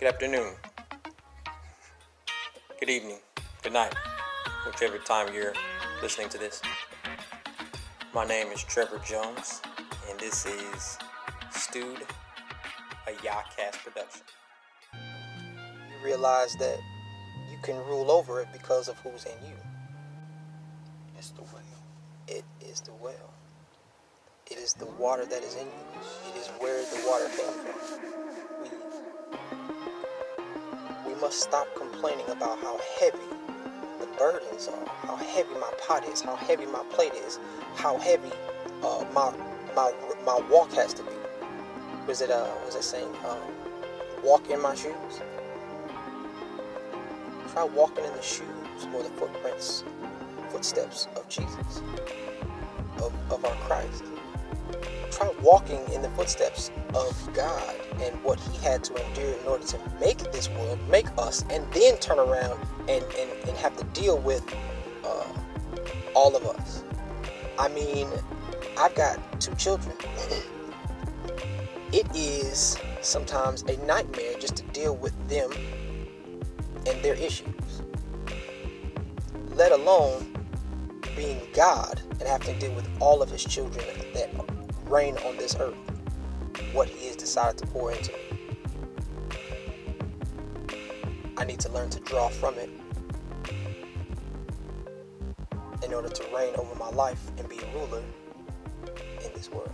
Good afternoon, good evening, good night, whichever time you're listening to this. My name is Trevor Jones, and this is Stewed, a Yacast production. You realize that you can rule over it because of who's in you. It's the well. It is the well. It is the water that is in you. It is where the water came from. We must stop complaining about how heavy the burdens are, how heavy my pot is, how heavy my plate is, how heavy my walk has to be. Was it saying, walk in my shoes? Try walking in the shoes or the footsteps of Jesus, of our Christ. Try walking in the footsteps of God and what he had to endure in order to make this world, make us, and then turn around and have to deal with all of us. I mean, I've got 2 children. It is sometimes a nightmare just to deal with them and their issues, let alone being God and having to deal with all of his children that reign on this earth, what he has decided to pour into me. I need to learn to draw from it in order to reign over my life and be a ruler in this world.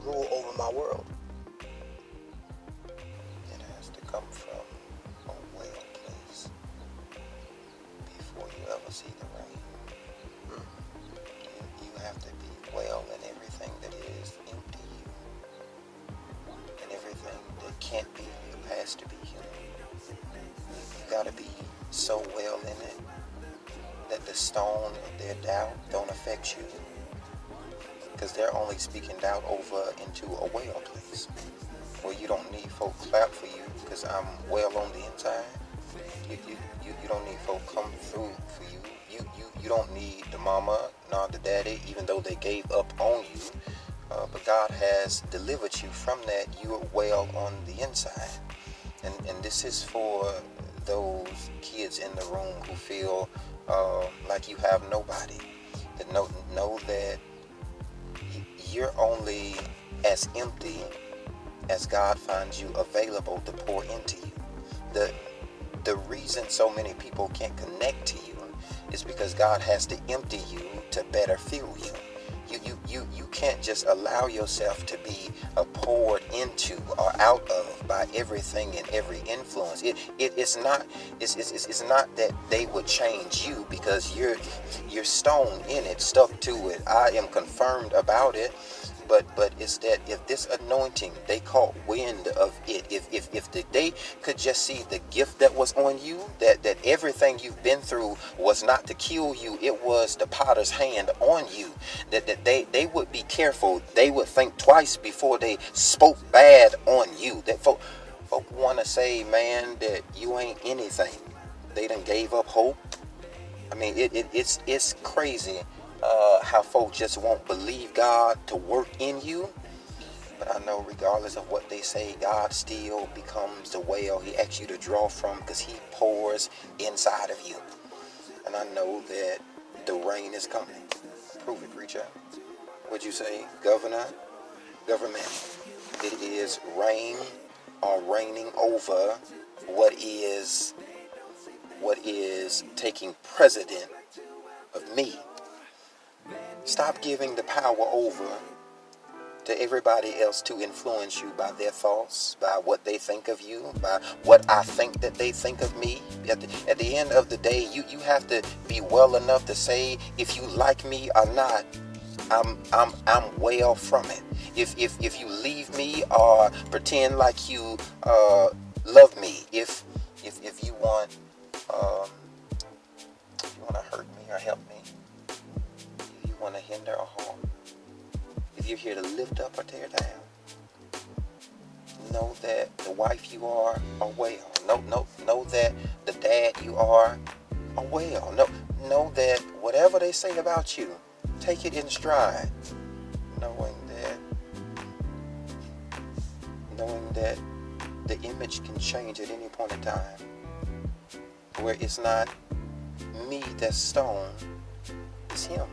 Rule over my world. It has to come from a well place before you ever see the rain. You have to be well in everything that is empty you. And everything that can't be you has to be you. You gotta be so well in it that the stone of their doubt don't affect you. Because they're only speaking doubt over into a well place where you don't need folk clap for you because I'm well on the inside. You don't need folk come through for you. You don't need the mama nor the daddy, even though they gave up on you. But God has delivered you from that. You are well on the inside. And this is for those kids in the room who feel like you have nobody. That know that you're only as empty as God finds you available to pour into you. The reason so many people can't connect to you is because God has to empty you to better fill you. You can't just allow yourself to be poured into or out of by everything and every influence. It's not that they would change you because you're stone in it, stuck to it. I am confirmed about it. But it's that if this anointing, they caught wind of it, if they could just see the gift that was on you, that everything you've been through was not to kill you, it was the potter's hand on you, that they would be careful. They would think twice before they spoke bad on you. That folk want to say, man, that you ain't anything. They done gave up hope. I mean, it's crazy. How folks just won't believe God to work in you. But I know regardless of what they say, God still becomes the well he asks you to draw from because he pours inside of you. And I know that the rain is coming. Prove it, preacher. What'd you say, government? It is rain or raining over what is taking precedent of me. Stop giving the power over to everybody else to influence you by their thoughts, by what they think of you, by what I think that they think of me. At the end of the day, you have to be well enough to say if you like me or not. I'm well from it. If you leave me or pretend like you love me, if you want to hurt me or help me, if you want to hinder or harm, if you're here to lift up or tear down, know that the wife you are well. Know that the dad you are well. Know that whatever they say about you, take it in stride, knowing that the image can change at any point in time, where it's not me that's stone, it's him.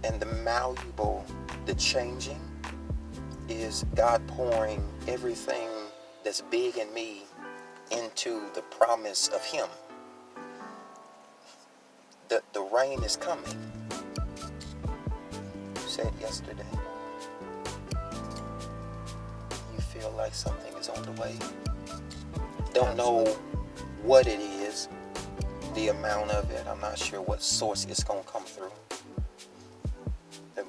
And the malleable, the changing, is God pouring everything that's big in me into the promise of him. The rain is coming. You said yesterday, you feel like something is on the way. Don't know what it is, the amount of it. I'm not sure what source it's going to come through.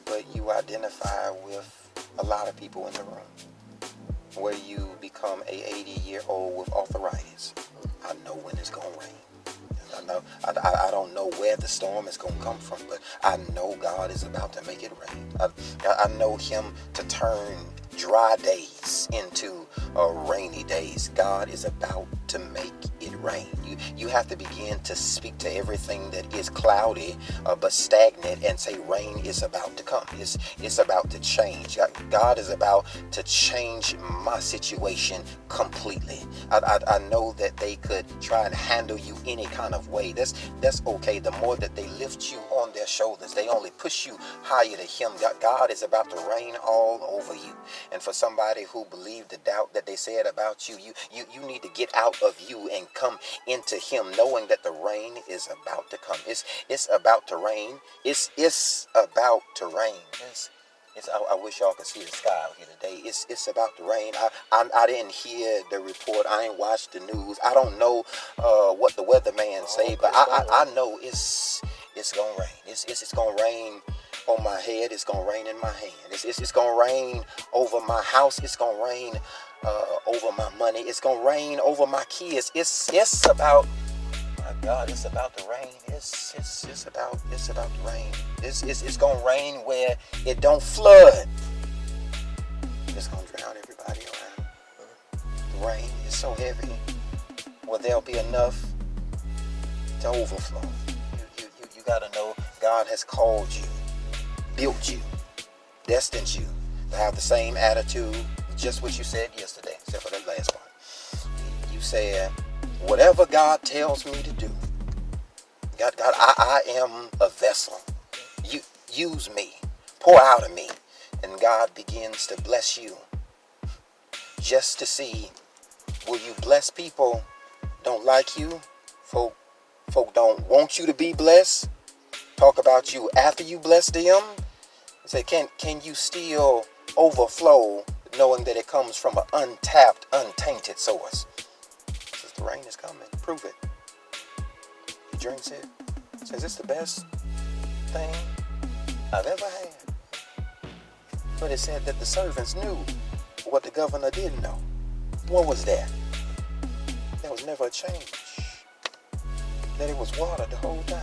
But you identify with a lot of people in the room, where you become a 80-year-old with arthritis. I know when it's going to rain. I don't know where the storm is going to come from, but I know God is about to make it rain. I know him to turn dry days into rainy days. God is about to make it rain. You have to begin to speak to everything that is cloudy but stagnant and say rain is about to come. It's about to change. God is about to change my situation completely. I know that they could try and handle you any kind of way. That's okay. The more that they lift you on their shoulders, they only push you higher to him. God is about to rain all over you. And for somebody who believed the doubt that they said about you, you need to get out of you and come into him, knowing that the rain is about to come. It's about to rain. It's about to rain. I wish y'all could see the sky out here today. It's about to rain. I didn't hear the report. I ain't watched the news. I don't know what the weatherman say, but I know it's gonna rain. It's gonna rain on my head. It's gonna rain in my hand. It's gonna rain over my house. It's gonna rain over my money. It's gonna rain over my kids. It's about, my God, it's about to rain. It's about to rain. It's gonna rain where it don't flood. It's gonna drown everybody around. The rain is so heavy, well, there'll be enough to overflow. You gotta know God has called you, built you, destined you to have the same attitude, just what you said yesterday, except for that last part. You said, whatever God tells me to do, God, I am a vessel. You use me, pour out of me, and God begins to bless you. Just to see, will you bless people don't like you? Folk don't want you to be blessed. Talk about you after you bless them. Say, can you still overflow, knowing that it comes from an untapped, untainted source? Says the rain is coming. Prove it. He drinks it. Says it's the best thing I've ever had. But it said that the servants knew what the governor didn't know. What was that? There was never a change. That it was water the whole time.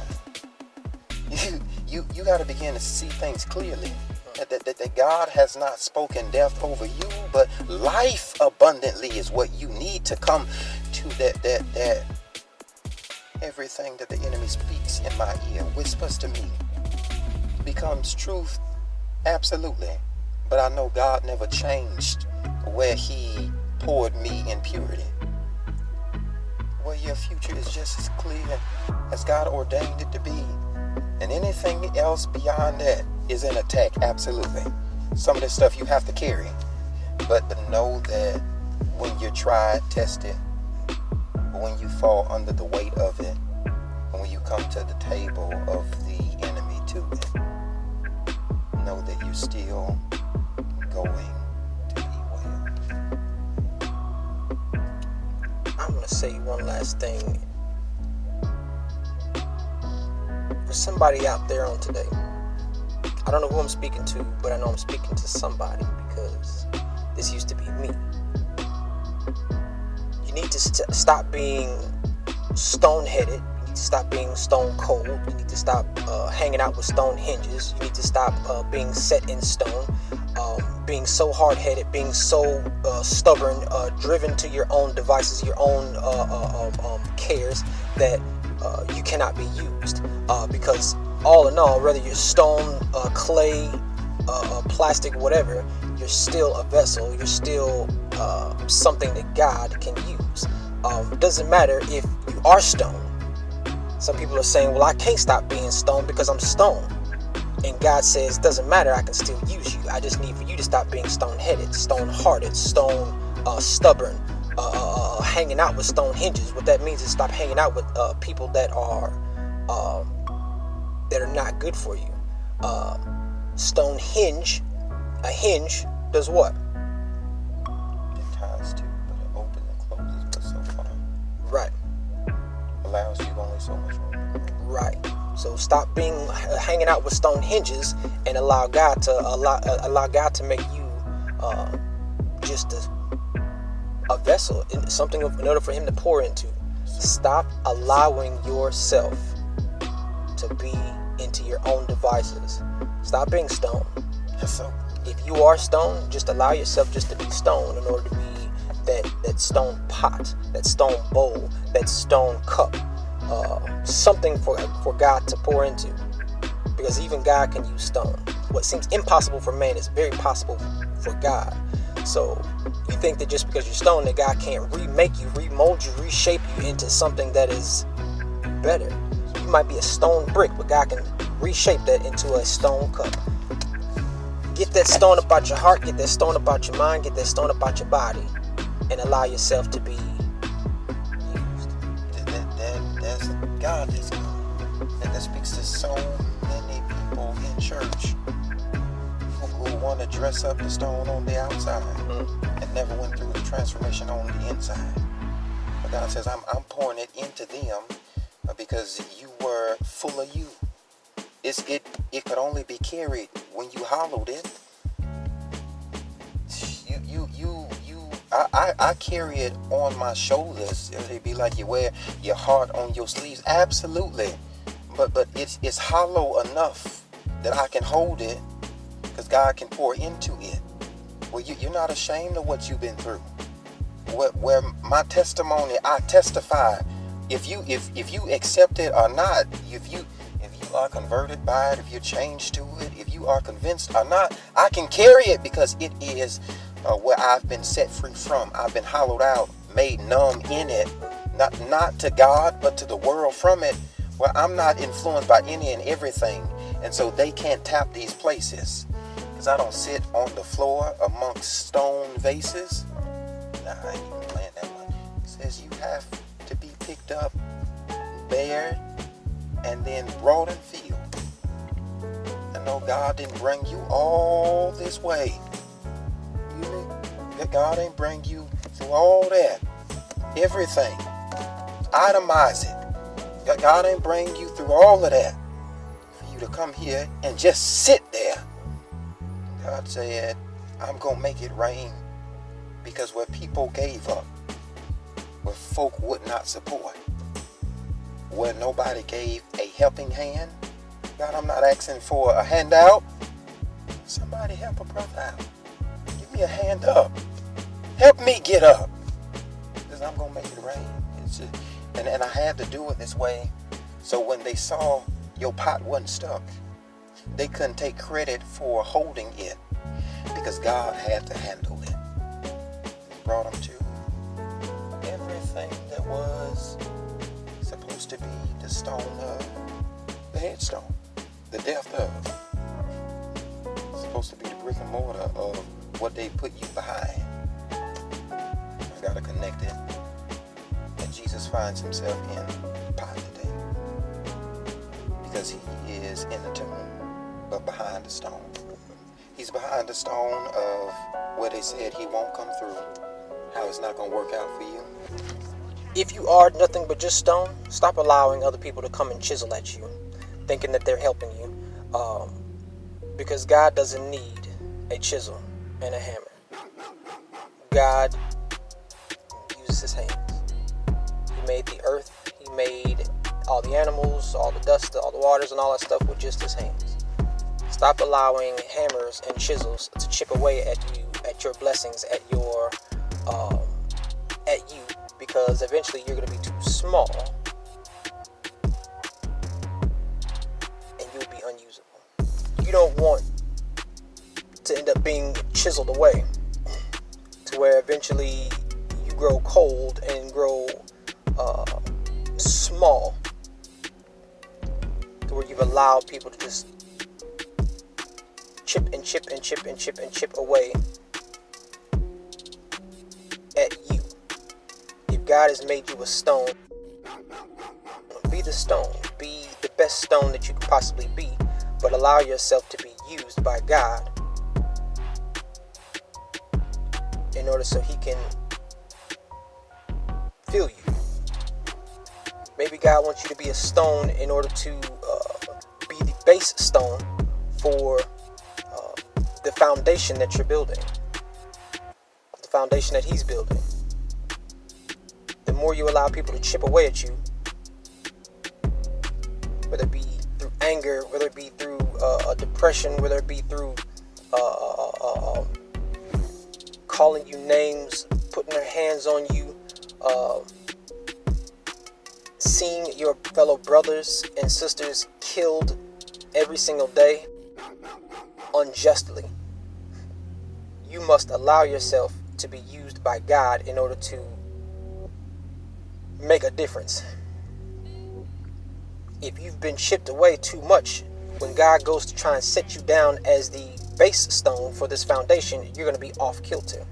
You got to begin to see things clearly. That God has not spoken death over you, but life abundantly is what you need to come to. That everything that the enemy speaks in my ear, whispers to me, becomes truth. Absolutely. But I know God never changed where he poured me in purity. Well, your future is just as clear as God ordained it to be. And anything else beyond that is an attack, absolutely. Some of this stuff you have to carry. But know that when you're tried, tested, when you fall under the weight of it, and when you come to the table of the enemy to it, know that you're still going to be well. I'm going to say one last thing. For somebody out there on today, I don't know who I'm speaking to, but I know I'm speaking to somebody, because this used to be me. You need to stop being stone-headed. You need to stop being stone cold. You need to stop hanging out with stone hinges. You need to stop being set in stone, being so hard-headed, being so stubborn, driven to your own devices, your own cares, that you cannot be used. Because all in all, whether you're stone, clay, plastic, whatever, you're still a vessel. You're still something that God can use. It doesn't matter if you are stone. Some people are saying, well, I can't stop being stone because I'm stone. And God says, doesn't matter, I can still use you. I just need for you to stop being stone-headed, stone-hearted, stubborn, hanging out with stone hinges. What that means is stop hanging out with people that are not good for you. Stone hinge, a hinge does what? It ties to, but it opens and closes but so far. Right. Allows you only so much room. Right. So stop hanging out with stone hinges and allow God to make you just a vessel, something in order for Him to pour into. Stop allowing yourself to be into your own devices. Stop being stone. So If you are stone, just allow yourself just to be stone in order to be that stone pot, that stone bowl, that stone cup. Something for God to pour into, because even God can use stone. What seems impossible for man is very possible for God. So you think that just because you're stone that God can't remake you, remold you, reshape you into something that is better. You might be a stone brick, but God can reshape that into a stone cup. Get that stone about your heart, get that stone about your mind, get that stone about your body, and allow yourself to be used. That's God is good. And that speaks to so many people in church who want to dress up the stone on the outside and never went through the transformation on the inside. But God says, I'm pouring it into them because you were full of you. It could only be carried when you hollowed it. I carry it on my shoulders. It'd be like you wear your heart on your sleeves. Absolutely. But it's hollow enough that I can hold it because God can pour into it. Well, you're not ashamed of what you've been through. Where my testimony, I testify. If you accept it or not, if you are converted by it, if you're changed to it, if you are convinced or not, I can carry it because it is where I've been set free from. I've been hollowed out, made numb in it, not to God, but to the world from it, where I'm not influenced by any and everything, and so they can't tap these places, because I don't sit on the floor amongst stone vases. Nah, I ain't even playing that one. It says you have to be picked up, bared, and then brought in field. I know God didn't bring you all this way. You mean? God ain't bring you through all that. Everything. Itemize it. God ain't bring you through all of that for you to come here and just sit there. God said, I'm going to make it rain, because where people gave up, where folk would not support, where nobody gave a helping hand, God, I'm not asking for a handout. Somebody help a brother out. Give me a hand up. Help me get up, because I'm going to make it rain. It's just, and I had to do it this way, so when they saw your pot wasn't stuck, they couldn't take credit for holding it, because God had to handle it. He brought them to everything that was supposed to be the stone of the headstone, the depth of. It's supposed to be the brick and mortar of what they put you behind. I gotta connect it. And Jesus finds himself in pot today, because he is in the tomb, but behind the stone. He's behind the stone of where they said he won't come through, how it's not gonna work out for you. If you are nothing but just stone, stop allowing other people to come and chisel at you, thinking that they're helping you. Because God doesn't need a chisel and a hammer. God uses his hands. He made the earth. He made all the animals, all the dust, all the waters, and all that stuff with just his hands. Stop allowing hammers and chisels to chip away at you, at your blessings, at you, because eventually you're going to be too small and you'll be unusable. You don't want to end up being chiseled away to where eventually you grow cold and grow small, to where you've allowed people to just chip and chip and chip and chip and chip away at you. If God has made you a stone, be the stone. Be the best stone that you could possibly be, but allow yourself to be used by God in order so He can fill you. Maybe God wants you to be a stone in order to be the base stone for the foundation that you're building, the foundation that He's building. The more you allow people to chip away at you, whether it be through anger, whether it be through depression, whether it be through calling you names, putting their hands on you, seeing your fellow brothers and sisters killed every single day unjustly, you must allow yourself to be used by God in order to make a difference. If you've been chipped away too much, when God goes to try and set you down as the base stone for this foundation, you're going to be off kilter.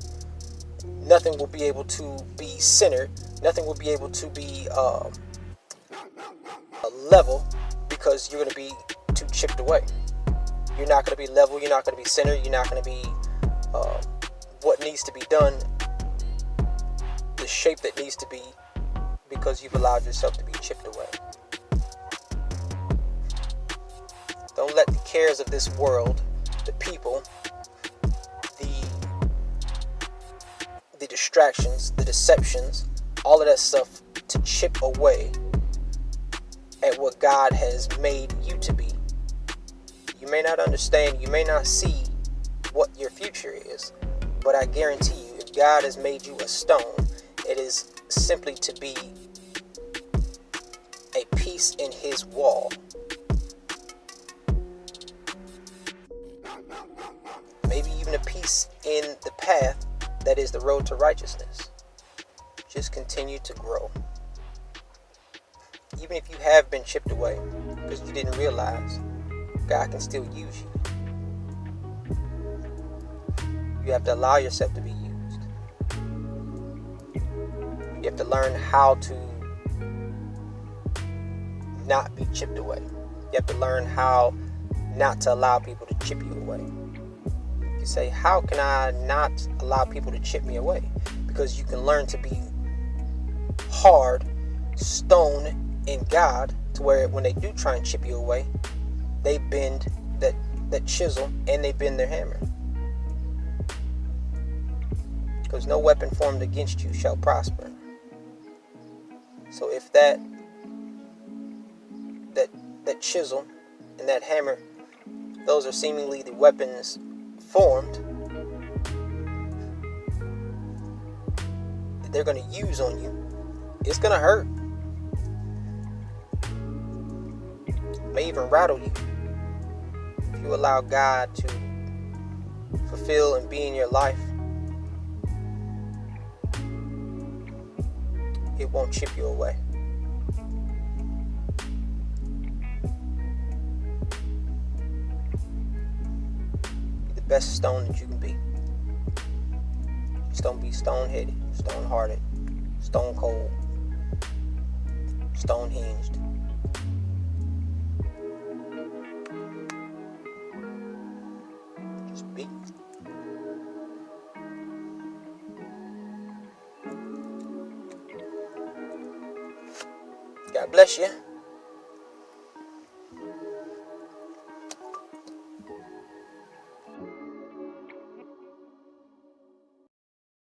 Nothing will be able to be centered. Nothing will be able to be a level, because you're going to be too chipped away. You're not going to be level. You're not going to be centered. You're not going to be what needs to be done, the shape that needs to be, because you've allowed yourself to be chipped away. Don't let the cares of this world, the people, the distractions, the deceptions, all of that stuff to chip away at what God has made you to be. You may not understand, you may not see what your future is, but I guarantee you, if God has made you a stone, it is simply to be a piece in His wall. Maybe even a piece in the path that is the road to righteousness. Just continue to grow. Even if you have been chipped away because you didn't realize, God can still use you. You have to allow yourself to be used. You have to learn how to not be chipped away. You have to learn how not to allow people to chip you away. You say, how can I not allow people to chip me away? Because you can learn to be hard, stone in God, to where when they do try and chip you away, they bend that chisel and they bend their hammer. Because no weapon formed against you shall prosper. So if that chisel and that hammer, those are seemingly the weapons formed that they're going to use on you, it's going to hurt. It may even rattle you. If you allow God to fulfill and be in your life, it won't chip you away. Be the best stone that you can be. Just don't be stone-headed, stone-hearted, stone-cold, stone-hinged. Just be. God bless you.